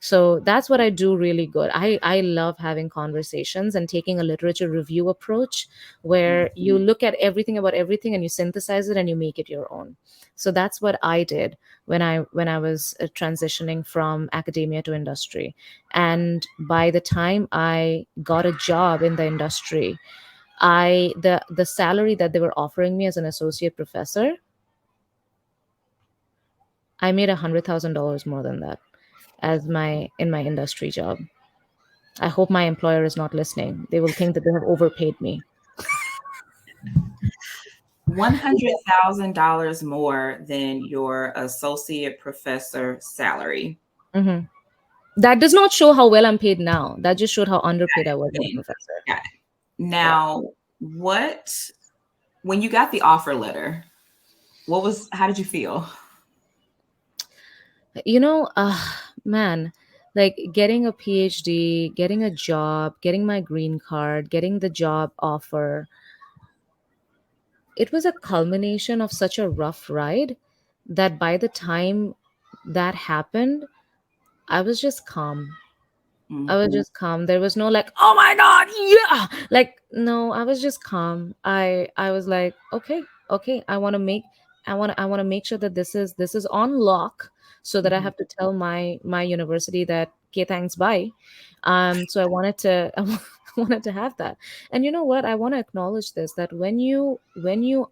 So that's what I do really good. I love having conversations and taking a literature review approach where you Mhm. look at everything about everything and you synthesize it and you make it your own. So that's what I did when I was transitioning from academia to industry. And by the time I got a job in the industry, the salary that they were offering me as an associate professor, I made $100,000 more than that as my in my industry job. I hope my employer is not listening. They will think that they have overpaid me. $100,000 more than your associate professor salary. Mhm. That does not show how well I'm paid now. That just showed how underpaid I was as a Got professor. it. Yeah. Now, what when you got the offer letter, how did you feel? You know, man, like getting a PhD, getting a job, getting my green card, getting the job offer, it was a culmination of such a rough ride that by the time that happened, I was just calm. I was Mhm. just calm. There was no like, oh my god, yeah. Like, no, I was just calm. I was like, okay, okay. I want to make sure that this is on lock, so that I Mhm. have to tell my university that okay, thanks, bye. So I wanted to I wanted to have that. And you know what? I want to acknowledge this, that when you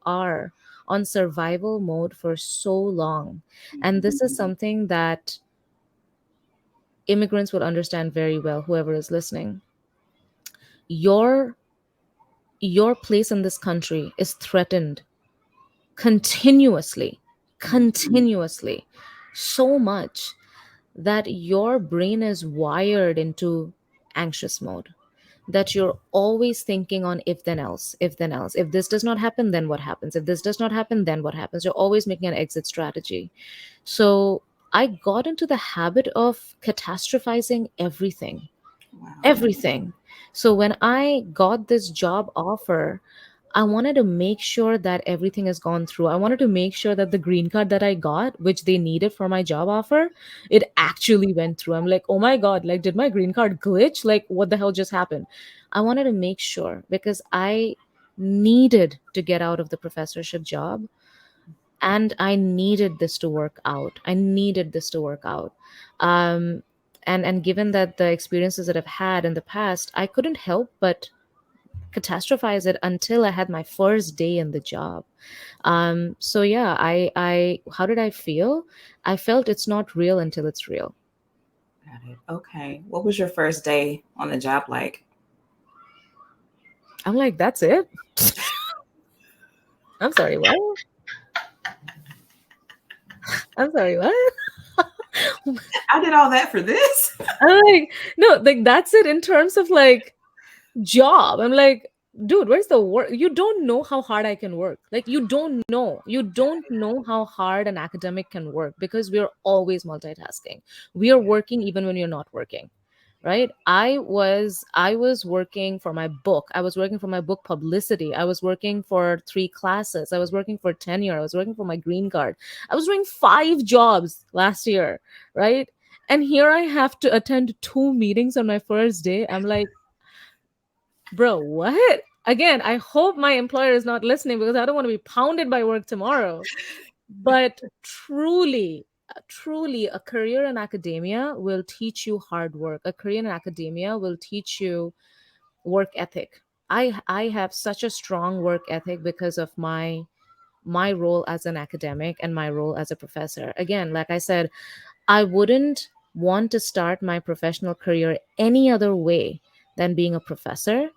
are on survival mode for so long, and this is something that immigrants will understand very well, whoever is listening, your your place in this country is threatened continuously, Mhm. continuously, so much that your brain is wired into anxious mode, that you're always thinking on if then else, if then else, if this does not happen then what happens, if this does not happen then what happens. You're always making an exit strategy. So I got into the habit of catastrophizing everything, Wow. everything. So when I got this job offer, I wanted to make sure that everything has gone through. I wanted to make sure that the green card that I got, which they needed for my job offer, it actually went through. I'm like, oh my God, like, did my green card glitch? Like, what the hell just happened? I wanted to make sure because I needed to get out of the professorship job, and I needed this to work out. I needed this to work out. Um, and given that the experiences that I've had in the past, I couldn't help but catastrophize it until I had my first day in the job. So yeah, I how did I feel? I felt it's not real until it's real. Got it. Okay. What was your first day on the job like? I'm like, that's it. I'm sorry, what? I'm sorry, what? I did all that for this. I'm like, no, like that's it in terms of like job. I'm like, dude, where's the work? You don't know how hard I can work. Like, you don't know how hard an academic can work because we're always multitasking. We are working even when you're not working, right? I was working for my book. I was working for my book publicity. I was working for 3 classes. I was working for tenure. I was working for my green card. I was doing 5 jobs last year, right? And here I have to attend 2 meetings on my first day. I'm like, bro, what? Again, I hope my employer is not listening because I don't want to be pounded by work tomorrow. But truly, a career in academia will teach you hard work. A career in academia will teach you work ethic. I have such a strong work ethic because of my role as an academic and my role as a professor. Again, like I said, I wouldn't want to start my professional career any other way than being a professor.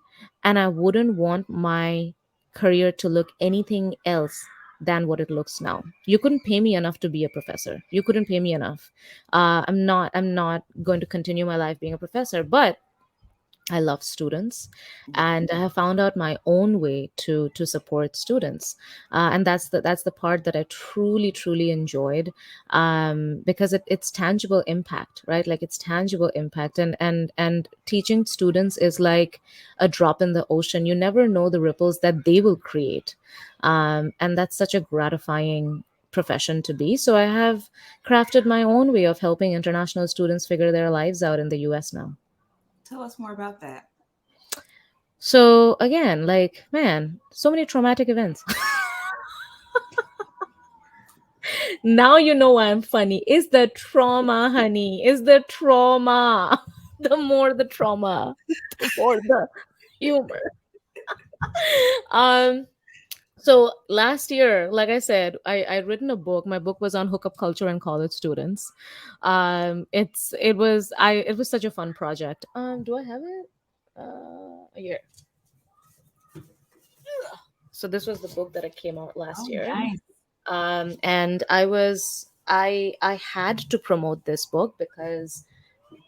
And I wouldn't want my career to look anything else than what it looks now. You couldn't pay me enough to be a professor. You couldn't pay me enough. I'm not going to continue my life being a professor, but I love students, and I have found out my own way to support students, and that's the part that I truly enjoyed, because it's tangible impact, right? Like it's tangible impact, and teaching students is like a drop in the ocean. You never know the ripples that they will create, and that's such a gratifying profession to be. So I have crafted my own way of helping international students figure their lives out in the U.S. now. Tell us more about that. So again, like, man, so many traumatic events. Now you know why I'm funny. Is the trauma, honey. Is the trauma. The more the trauma, the more the humor. Um, so last year, like I said, I'd written a book. My book was on hookup culture and college students. It was such a fun project. Do I have it? Here. So this was the book that it came out last Oh, year. nice. And I had to promote this book because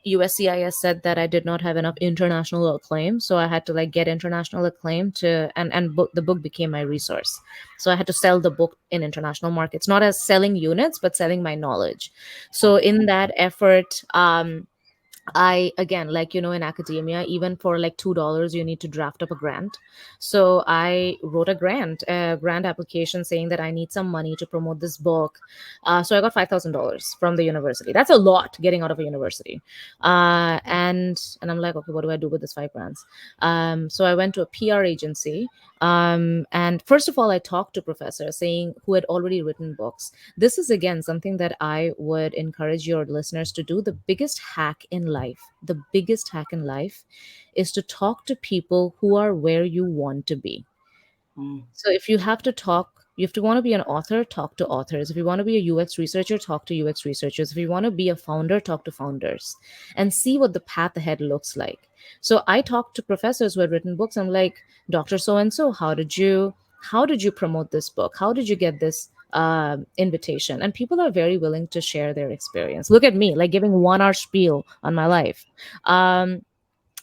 USCIS said that I did not have enough international acclaim, so I had to like get international acclaim to and book the book became my resource. So I had to sell the book in international markets, not as selling units, but selling my knowledge. So in that effort, I again, like in academia, even for like $2, you need to draft up a grant. So I wrote a grant application saying that I need some money to promote this book. So I got $5,000 from the university. That's a lot getting out of a university. And I'm like, okay, what do I do with this 5 grand? So I went to a PR agency. And first of all, I talked to professors saying who had already written books. This is again something that I would encourage your listeners to do. The biggest hack in life is to talk to people who are where you want to be. Mm. So if you have to talk, if you want to be an author, talk to authors. If you want to be a UX researcher, talk to UX researchers. If you want to be a founder, talk to founders and see what the path ahead looks like. So I talked to professors who had written books. I'm like, Dr. So and so, how did you promote this book? How did you get this invitation? And people are very willing to share their experience. Look at me, like giving 1 hour spiel on my life. Um,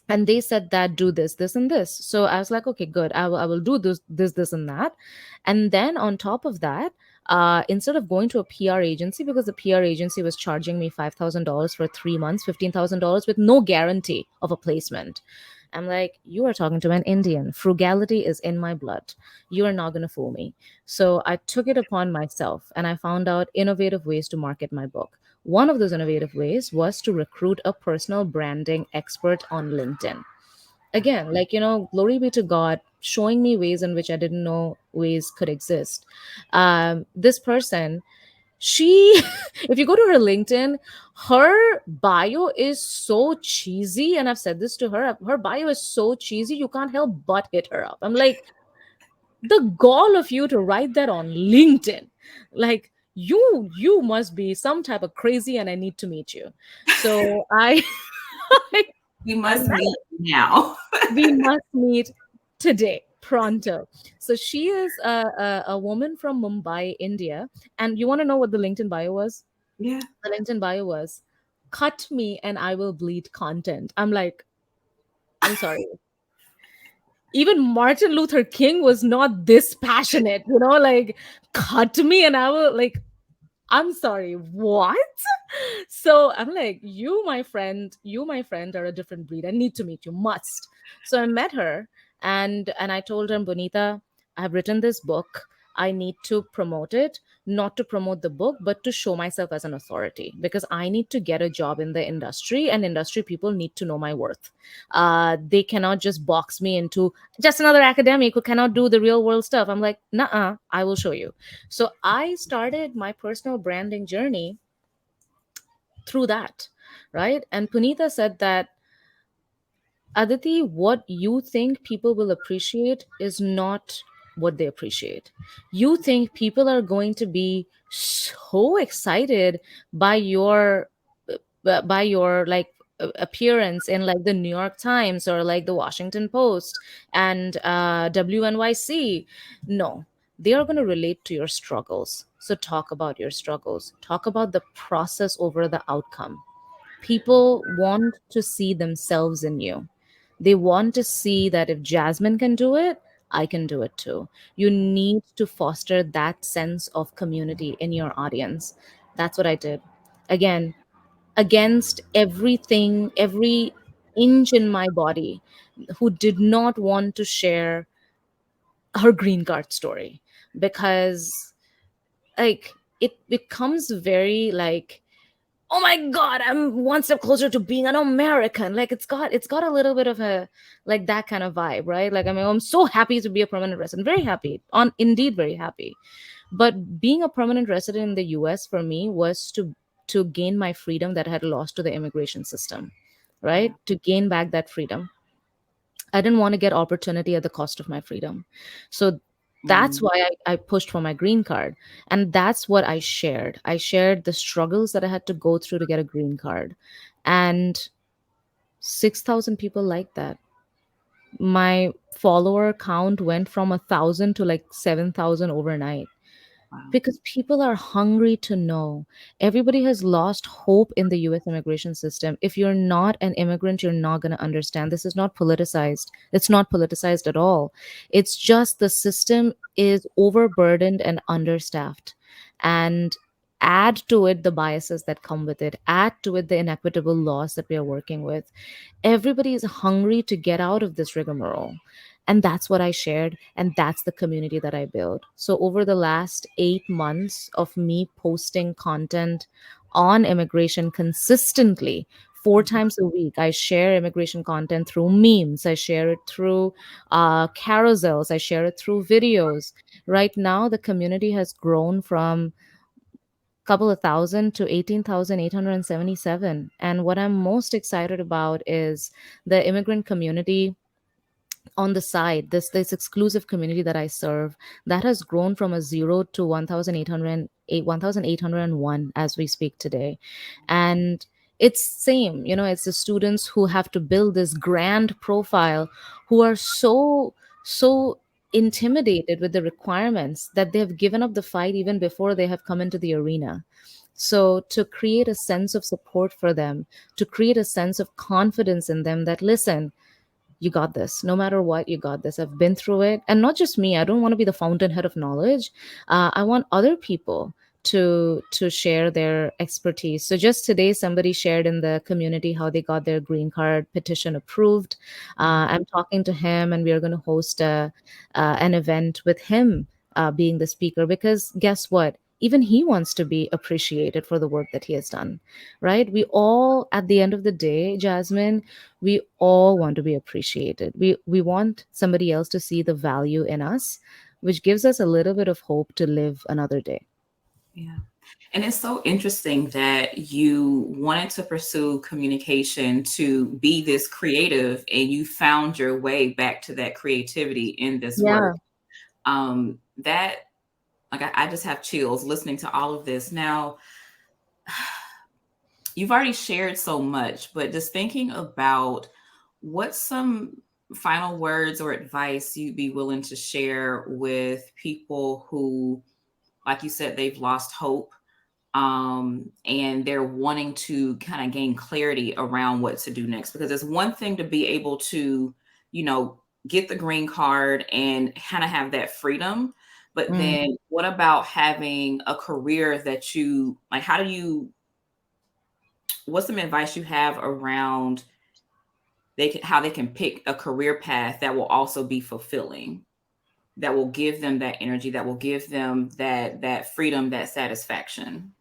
and they said that do this and this. So I was like, okay, good, I will do this and that. And then on top of that, instead of going to a PR agency, because the PR agency was charging me $5,000 for 3 months, $15,000 with no guarantee of a placement. I'm like, you are talking to an Indian. Frugality is in my blood. You are not going to fool me. So I took it upon myself and I found out innovative ways to market my book. One of those innovative ways was to recruit a personal branding expert on LinkedIn. Again, like, glory be to God, showing me ways in which I didn't know ways could exist. This person, she, if you go to her LinkedIn, her bio is so cheesy. And I've said this to her, her bio is so cheesy, you can't help but hit her up. I'm like, the gall of you to write that on LinkedIn. Like, you must be some type of crazy and I need to meet you. So I We I must met meet now. we must meet today, pronto. So she is a woman from Mumbai, India. And you want to know what the LinkedIn bio was? Yeah. The LinkedIn bio was, cut me and I will bleed content. I'm like, I'm sorry. Even Martin Luther King was not this passionate, like, cut me and I will, like, I'm sorry, what? So I'm like, you, my friend, are a different breed. I need to meet you, must. So I met her, and I told her, Bonita, I've written this book. I need to promote it, not to promote the book, but to show myself as an authority because I need to get a job in the industry, and industry people need to know my worth. They cannot just box me into just another academic who cannot do the real world stuff. I'm like, nah, I will show you. So I started my personal branding journey through that, right? And Punita said that, Aditi, what you think people will appreciate is not what they appreciate. You think people are going to be so excited by your like appearance in like the New York Times or like the Washington Post and WNYC. No, they are going to relate to your struggles. So talk about your struggles. Talk about the process over the outcome. People want to see themselves in you. They want to see that if Jasmine can do it, I can do it too. You need to foster that sense of community in your audience. That's what I did. Again, against everything, every inch in my body who did not want to share her green card story because, like, it becomes very like, oh my god, I'm one step closer to being an American. Like, it's got a little bit of a, like, that kind of vibe, right? Like, I mean, I'm so happy to be a permanent resident, very happy, on indeed very happy. But being a permanent resident in the US for me was to gain my freedom that I had lost to the immigration system, right? To gain back that freedom. I didn't want to get opportunity at the cost of my freedom. So that's Mm. why I pushed for my green card. And that's what I shared. I shared the struggles that I had to go through to get a green card. And 6,000 people liked that. My follower count went from 1,000 to like 7,000 overnight Wow. because people are hungry to know. Everybody has lost hope in the US immigration system. If you're not an immigrant, you're not going to understand. This is not politicized. It's not politicized at all. It's just the system is overburdened and understaffed. And add to it the biases that come with it, add to it the inequitable laws that we are working with. Everybody is hungry to get out of this rigmarole. And that's what I shared. And that's the community that I built. So, over the last 8 months of me posting content on immigration consistently, 4 times a week, I share immigration content through memes. I share it through carousels. I share it through videos. Right now, the community has grown from couple of thousand to 18,877. And what I'm most excited about is the immigrant community on the side, this exclusive community that I serve, that has grown from a zero to 1,801 as we speak today. And it's same, it's the students who have to build this grand profile, who are so intimidated with the requirements that they have given up the fight even before they have come into the arena. So, to create a sense of support for them, to create a sense of confidence in them that, listen, you got this. No matter what, you got this. I've been through it. And not just me. I don't want to be the fountainhead of knowledge. I want other people to share their expertise. So just today, somebody shared in the community how they got their green card petition approved. I'm talking to him, and we are going to host an event with him being the speaker, because guess what? Even he wants to be appreciated for the work that he has done, right? We all, at the end of the day, Jasmine, we all want to be appreciated. We want somebody else to see the value in us, which gives us a little bit of hope to live another day. Yeah. And it's so interesting that you wanted to pursue communication to be this creative, and you found your way back to that creativity in this Yeah. work. That, like, I just have chills listening to all of this. Now, you've already shared so much, but just thinking about what's some final words or advice you'd be willing to share with people who, like you said, they've lost hope, and they're wanting to kind of gain clarity around what to do next. Because it's one thing to be able to, you know, get the green card and kind of have that freedom. But Mm. then what about having a career that you like? How do you, what's some advice you have around how they can pick a career path that will also be fulfilling, that will give them that energy, that will give them that freedom, that satisfaction?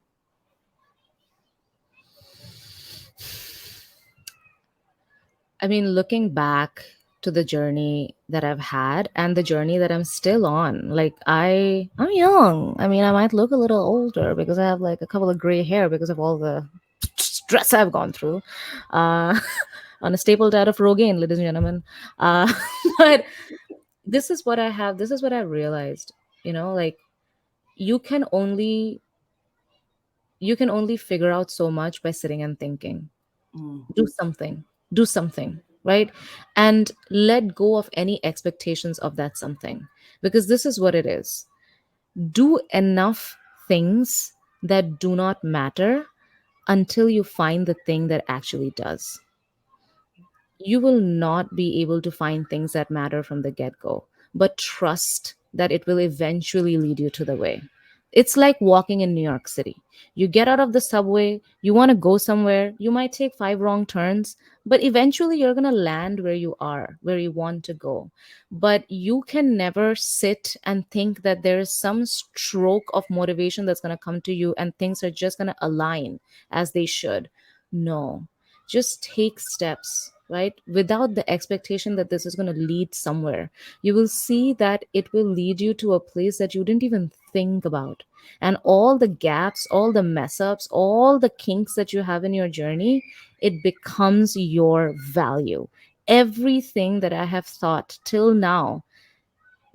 I mean, looking back to the journey that I've had and the journey that I'm still on, like I'm young. I mean, I might look a little older because I have like a couple of gray hair because of all the stress I've gone through. Uh, on a staple diet of Rogaine, ladies and gentlemen. Uh, but this is what I have. This is what I realized. Like you can only you can only figure out so much by sitting and thinking. Mm, Do something, right? And let go of any expectations of that something, because this is what it is. Do enough things that do not matter until you find the thing that actually does. You will not be able to find things that matter from the get go, but trust that it will eventually lead you to the way. It's like walking in New York City. You get out of the subway, you want to go somewhere, you might take five wrong turns, but eventually you're going to land where you are, where you want to go. But you can never sit and think that there is some stroke of motivation that's going to come to you and things are just going to align as they should. No, just take steps, right, without the expectation that this is going to lead somewhere. You will see that it will lead you to a place that you didn't even think about. And all the gaps, all the mess ups, all the kinks that you have in your journey, it becomes your value. Everything that I have thought till now,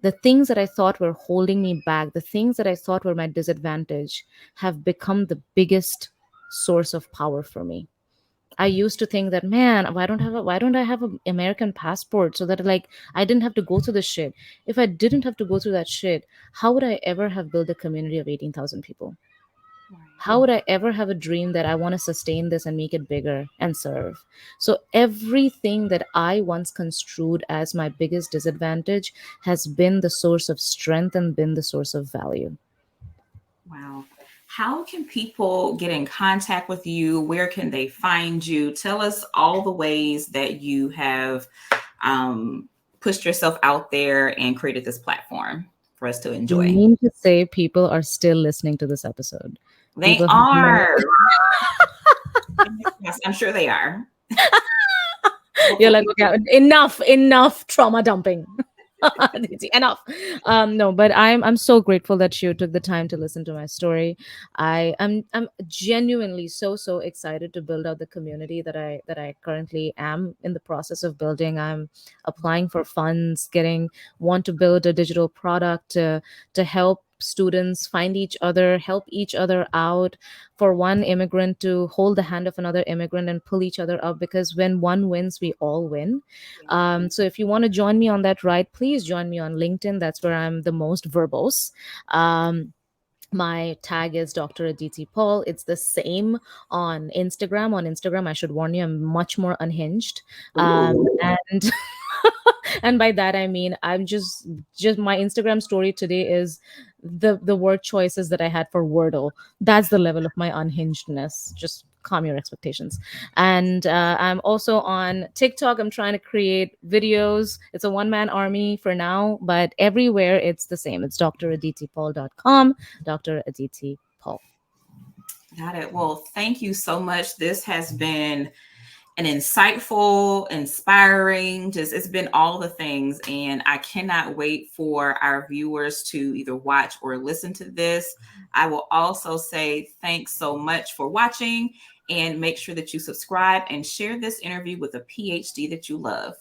the things that I thought were holding me back, the things that I thought were my disadvantage, have become the biggest source of power for me. I used to think that, man, why don't I have an American passport so that like I didn't have to go through the shit. If I didn't have to go through that shit, how would I ever have built a community of 18,000 people? right. How would I ever have a dream that I want to sustain this and make it bigger and serve? So everything that I once construed as my biggest disadvantage has been the source of strength and been the source of value. Wow. How can people get in contact with you? Where can they find you? Tell us all the ways that you have pushed yourself out there and created this platform for us to You enjoy. mean to say people are still listening to this episode? They People have no. are. Yes, I'm sure they are. You're like, Hopefully. okay, enough trauma dumping. Enough. No, but I'm so grateful that you took the time to listen to my story. I'm genuinely so excited to build out the community that I currently am in the process of building. I'm applying for funds, want to build a digital product to help students find each other, help each other out, for one immigrant to hold the hand of another immigrant and pull each other up, because when one wins, we all win. So if you want to join me on that ride, please join me on LinkedIn. That's where I'm the most verbose. My tag is Dr. Aditi Paul. It's the same on Instagram. On Instagram, I should warn you, I'm much more unhinged. Ooh. And and by that I mean I'm just my Instagram story today is the word choices that I had for Wordle. That's the level of my unhingedness. Just calm your expectations. And I'm also on TikTok. I'm trying to create videos. It's a one-man army for now, but everywhere it's the same. It's draditipaul.com, Dr. Aditi Paul. Got it. Well, thank you so much. This has been an insightful, inspiring, just it's been all the things. And I cannot wait for our viewers to either watch or listen to this. I will also say thanks so much for watching, and make sure that you subscribe and share this interview with a PhD that you love.